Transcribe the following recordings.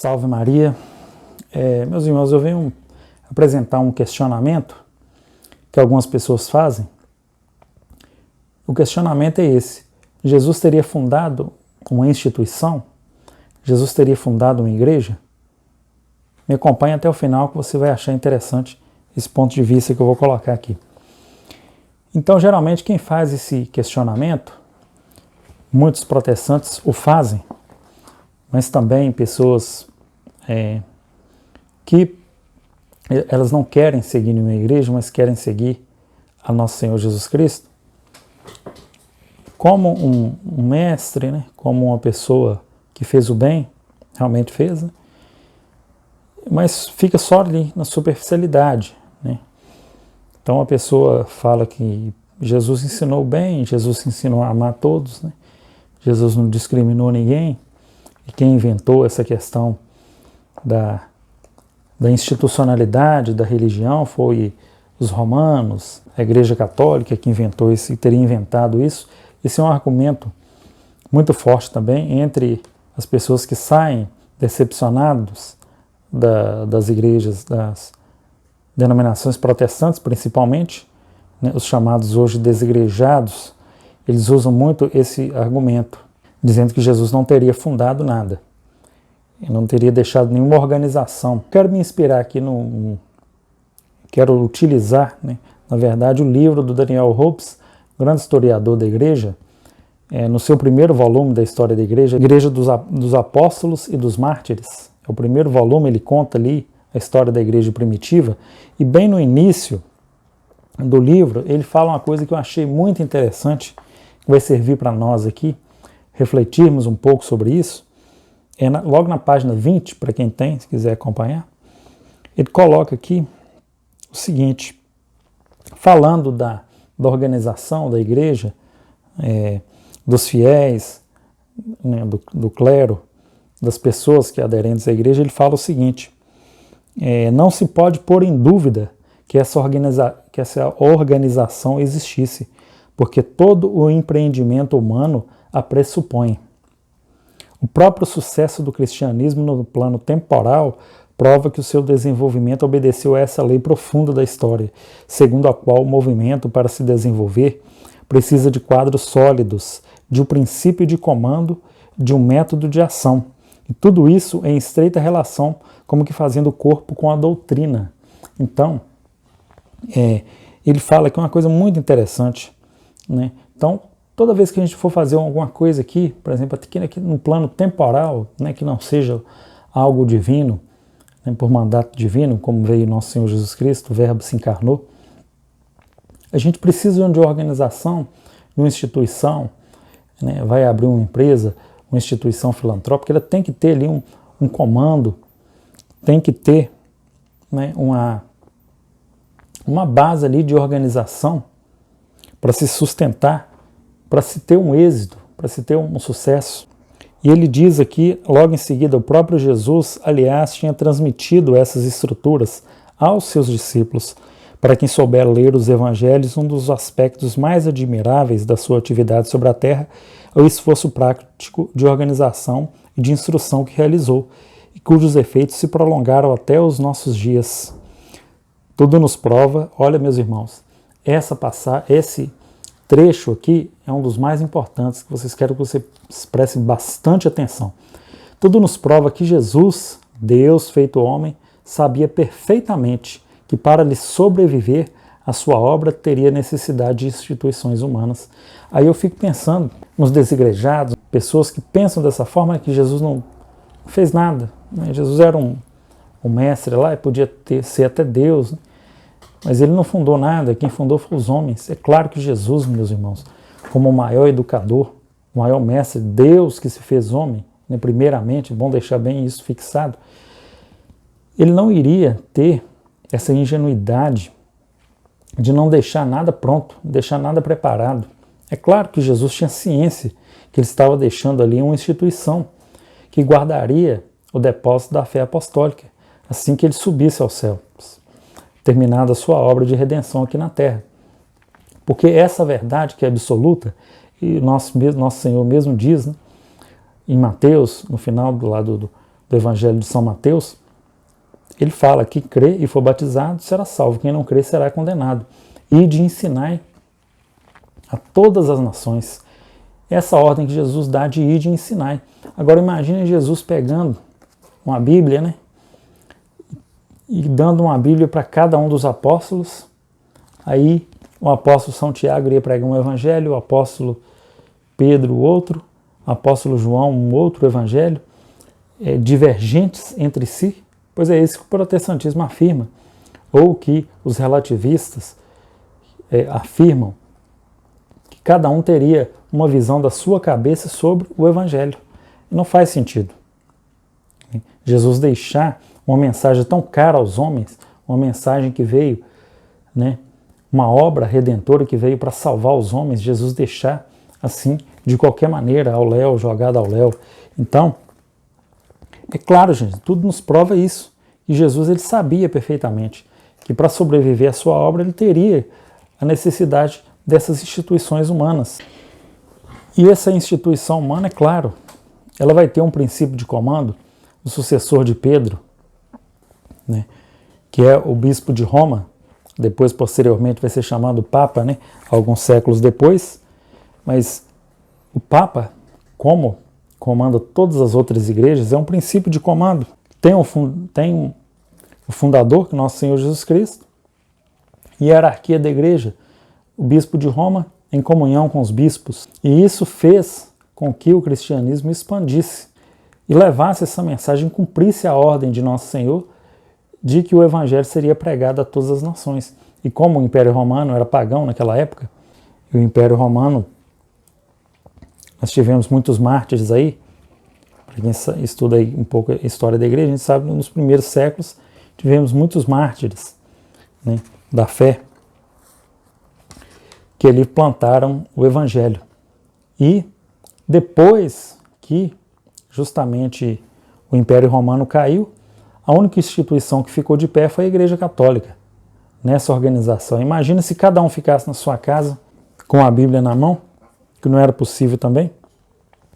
Salve Maria. Meus irmãos, eu venho apresentar um questionamento que algumas pessoas fazem. O questionamento é esse: Jesus teria fundado uma instituição? Jesus teria fundado uma igreja? Me acompanhe até o final que você vai achar interessante esse ponto de vista que eu vou colocar aqui. Então, geralmente, quem faz esse questionamento, muitos protestantes o fazem, mas também pessoas que elas não querem seguir nenhuma igreja, mas querem seguir a nosso Senhor Jesus Cristo, como um mestre, né? Como uma pessoa que fez o bem, realmente fez, né? Mas fica só ali na superficialidade, né? Então a pessoa fala que Jesus ensinou bem, Jesus ensinou a amar todos, né? Jesus não discriminou ninguém, e quem inventou essa questão da institucionalidade da religião foi os romanos, a Igreja Católica que inventou isso e teria inventado isso. Esse é um argumento muito forte também entre as pessoas que saem decepcionados das igrejas, das denominações protestantes principalmente, né, os chamados hoje desigrejados. Eles usam muito esse argumento, dizendo que Jesus não teria fundado nada, não teria deixado nenhuma organização. Quero me inspirar aqui quero utilizar, né, na verdade, o livro do Daniel Hobbes, grande historiador da igreja, no seu primeiro volume da história da igreja, Igreja dos Apóstolos e dos Mártires. É o primeiro volume, ele conta ali a história da igreja primitiva, e bem no início do livro, ele fala uma coisa que eu achei muito interessante, que vai servir para nós aqui refletirmos um pouco sobre isso. Logo na página 20, para quem tem, se quiser acompanhar, ele coloca aqui o seguinte, falando da organização da igreja, dos fiéis, né, do clero, das pessoas que aderentes à igreja, ele fala o seguinte: não se pode pôr em dúvida que essa organização existisse, porque todo o empreendimento humano a pressupõe. O próprio sucesso do cristianismo no plano temporal prova que o seu desenvolvimento obedeceu a essa lei profunda da história, segundo a qual o movimento, para se desenvolver, precisa de quadros sólidos, de um princípio de comando, de um método de ação. E tudo isso em estreita relação, como que fazendo o corpo com a doutrina. Então, ele fala que é uma coisa muito interessante, né? Então, toda vez que a gente for fazer alguma coisa aqui, por exemplo, aqui no plano temporal, né, que não seja algo divino, né, por mandato divino, como veio nosso Senhor Jesus Cristo, o Verbo se encarnou, a gente precisa de uma organização, de uma instituição, né, vai abrir uma empresa, uma instituição filantrópica, ela tem que ter ali um comando, tem que ter, né, uma base ali de organização para se sustentar, para se ter um êxito, para se ter um sucesso. E ele diz aqui, logo em seguida, o próprio Jesus, aliás, tinha transmitido essas estruturas aos seus discípulos. Para quem souber ler os evangelhos, um dos aspectos mais admiráveis da sua atividade sobre a terra é o esforço prático de organização e de instrução que realizou, e cujos efeitos se prolongaram até os nossos dias. Tudo nos prova, olha meus irmãos, esse trecho aqui é um dos mais importantes, que vocês querem que você preste bastante atenção. Tudo nos prova que Jesus, Deus feito homem, sabia perfeitamente que para lhe sobreviver, a sua obra teria necessidade de instituições humanas. Aí eu fico pensando nos desigrejados, pessoas que pensam dessa forma, que Jesus não fez nada, né? Jesus era um mestre lá e podia ser até Deus, né? Mas ele não fundou nada, quem fundou foram os homens. É claro que Jesus, meus irmãos, como o maior educador, o maior mestre, Deus que se fez homem, né, primeiramente, bom deixar bem isso fixado, ele não iria ter essa ingenuidade de não deixar nada pronto, deixar nada preparado. É claro que Jesus tinha ciência que ele estava deixando ali uma instituição que guardaria o depósito da fé apostólica, assim que ele subisse aos céus, terminada a sua obra de redenção aqui na terra. Porque essa verdade que é absoluta, e nosso Senhor mesmo diz, né, em Mateus, no final do do Evangelho de São Mateus, ele fala que crê e for batizado será salvo, quem não crê será condenado. E de ensinar a todas as nações. Essa ordem que Jesus dá de ir de ensinar. Agora imagine Jesus pegando uma Bíblia, né? E dando uma Bíblia para cada um dos apóstolos. Aí o apóstolo São Tiago iria pregar um evangelho, o apóstolo Pedro outro, o apóstolo João um outro evangelho, divergentes entre si, pois é isso que o protestantismo afirma, ou que os relativistas afirmam, que cada um teria uma visão da sua cabeça sobre o evangelho. Não faz sentido. Jesus deixar uma mensagem tão cara aos homens, uma mensagem que veio, né, uma obra redentora que veio para salvar os homens, Jesus deixar assim, de qualquer maneira, ao léu, jogado ao léu. Então, é claro, gente, tudo nos prova isso. E Jesus, ele sabia perfeitamente que para sobreviver à sua obra, ele teria a necessidade dessas instituições humanas. E essa instituição humana, é claro, ela vai ter um princípio de comando, o sucessor de Pedro, né, que é o bispo de Roma, depois posteriormente vai ser chamado Papa, né, alguns séculos depois, mas o Papa, como comanda todas as outras igrejas, é um princípio de comando. Tem o fundador, que é nosso Senhor Jesus Cristo, e a hierarquia da igreja, o bispo de Roma em comunhão com os bispos. E isso fez com que o cristianismo expandisse e levasse essa mensagem, cumprisse a ordem de nosso Senhor de que o evangelho seria pregado a todas as nações. E como o Império Romano era pagão naquela época, e o Império Romano, nós tivemos muitos mártires aí, para quem estuda aí um pouco a história da igreja, a gente sabe que nos primeiros séculos tivemos muitos mártires, né, da fé, que ali plantaram o evangelho. E depois que justamente o Império Romano caiu, a única instituição que ficou de pé foi a Igreja Católica, nessa organização. Imagina se cada um ficasse na sua casa com a Bíblia na mão, que não era possível também,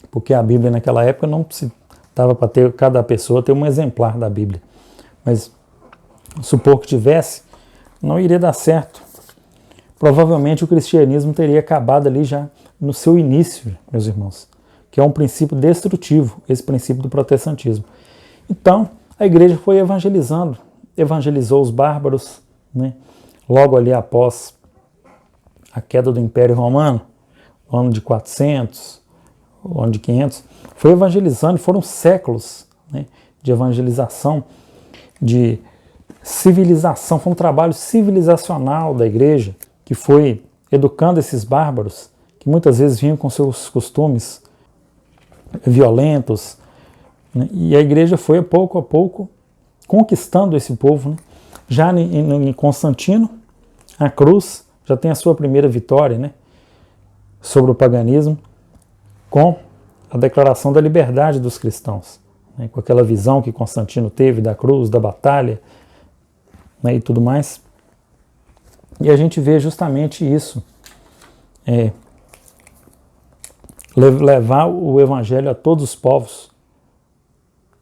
porque a Bíblia naquela época não se dava para ter cada pessoa ter um exemplar da Bíblia. Mas supor que tivesse, não iria dar certo. Provavelmente o cristianismo teria acabado ali já no seu início, meus irmãos, que é um princípio destrutivo, esse princípio do protestantismo. Então, a igreja foi evangelizando, evangelizou os bárbaros, né? Logo ali após a queda do Império Romano, no ano de 400, o ano de 500, foi evangelizando, foram séculos, né, de evangelização, de civilização, foi um trabalho civilizacional da igreja, que foi educando esses bárbaros, que muitas vezes vinham com seus costumes violentos, né, e a igreja foi, pouco a pouco, conquistando esse povo, né. Já em Constantino, a cruz já tem a sua primeira vitória, né, sobre o paganismo, com a declaração da liberdade dos cristãos, né, com aquela visão que Constantino teve da cruz, da batalha, né, e tudo mais. E a gente vê justamente isso, levar o evangelho a todos os povos.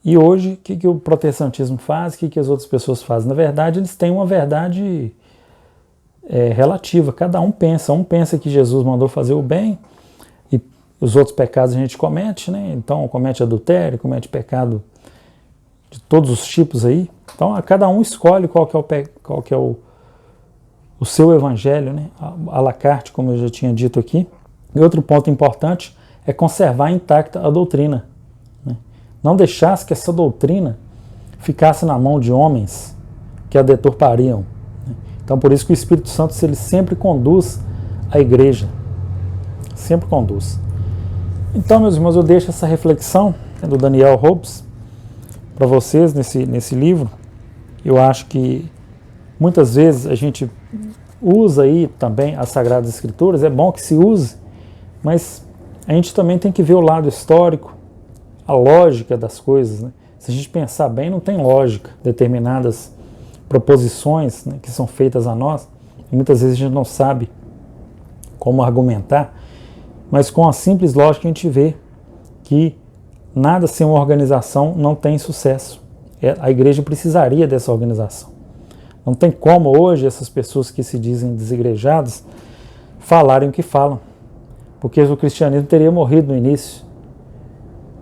E hoje, o que o protestantismo faz, o que as outras pessoas fazem? Na verdade, eles têm uma verdade relativa, cada um pensa que Jesus mandou fazer o bem, e os outros pecados a gente comete, né? Então comete adultério, comete pecado de todos os tipos aí. Então cada um escolhe qual que é o seu evangelho, né? À la carte, como eu já tinha dito aqui. E outro ponto importante é conservar intacta a doutrina, né? Não deixasse que essa doutrina ficasse na mão de homens que a deturpariam. Então, por isso que o Espírito Santo ele sempre conduz a igreja. Sempre conduz. Então, meus irmãos, eu deixo essa reflexão do Daniel Hobbes para vocês nesse livro. Eu acho que muitas vezes a gente usa aí também as Sagradas Escrituras, é bom que se use, mas a gente também tem que ver o lado histórico, a lógica das coisas, né? Se a gente pensar bem, não tem lógica determinadas proposições, né, que são feitas a nós, e muitas vezes a gente não sabe como argumentar, mas com a simples lógica a gente vê que Nada sem uma organização não tem sucesso. A igreja precisaria dessa organização. Não tem como hoje essas pessoas que se dizem desigrejadas falarem o que falam, porque o cristianismo teria morrido no início.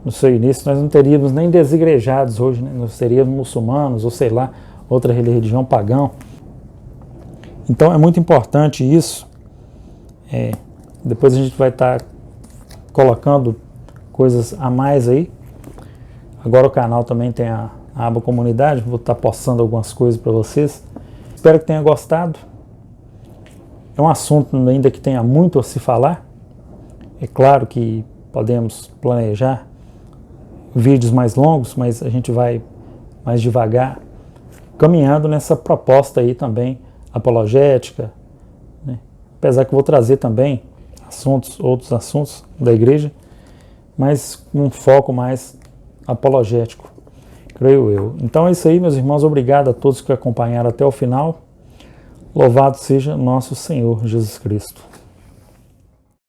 No seu início nós não teríamos nem desigrejados hoje, né? Nós teríamos muçulmanos ou sei lá, outra religião pagã. Então é muito importante isso. Depois a gente vai estar colocando coisas a mais aí. Agora o canal também tem a aba comunidade, vou estar postando algumas coisas para vocês. Espero que tenha gostado. É um assunto ainda que tenha muito a se falar. É claro que podemos planejar vídeos mais longos, mas a gente vai mais devagar, caminhando nessa proposta aí também apologética, né? Apesar que eu vou trazer também outros assuntos da igreja, mas com um foco mais apologético, creio eu. Então é isso aí, meus irmãos. Obrigado a todos que acompanharam até o final. Louvado seja nosso Senhor Jesus Cristo.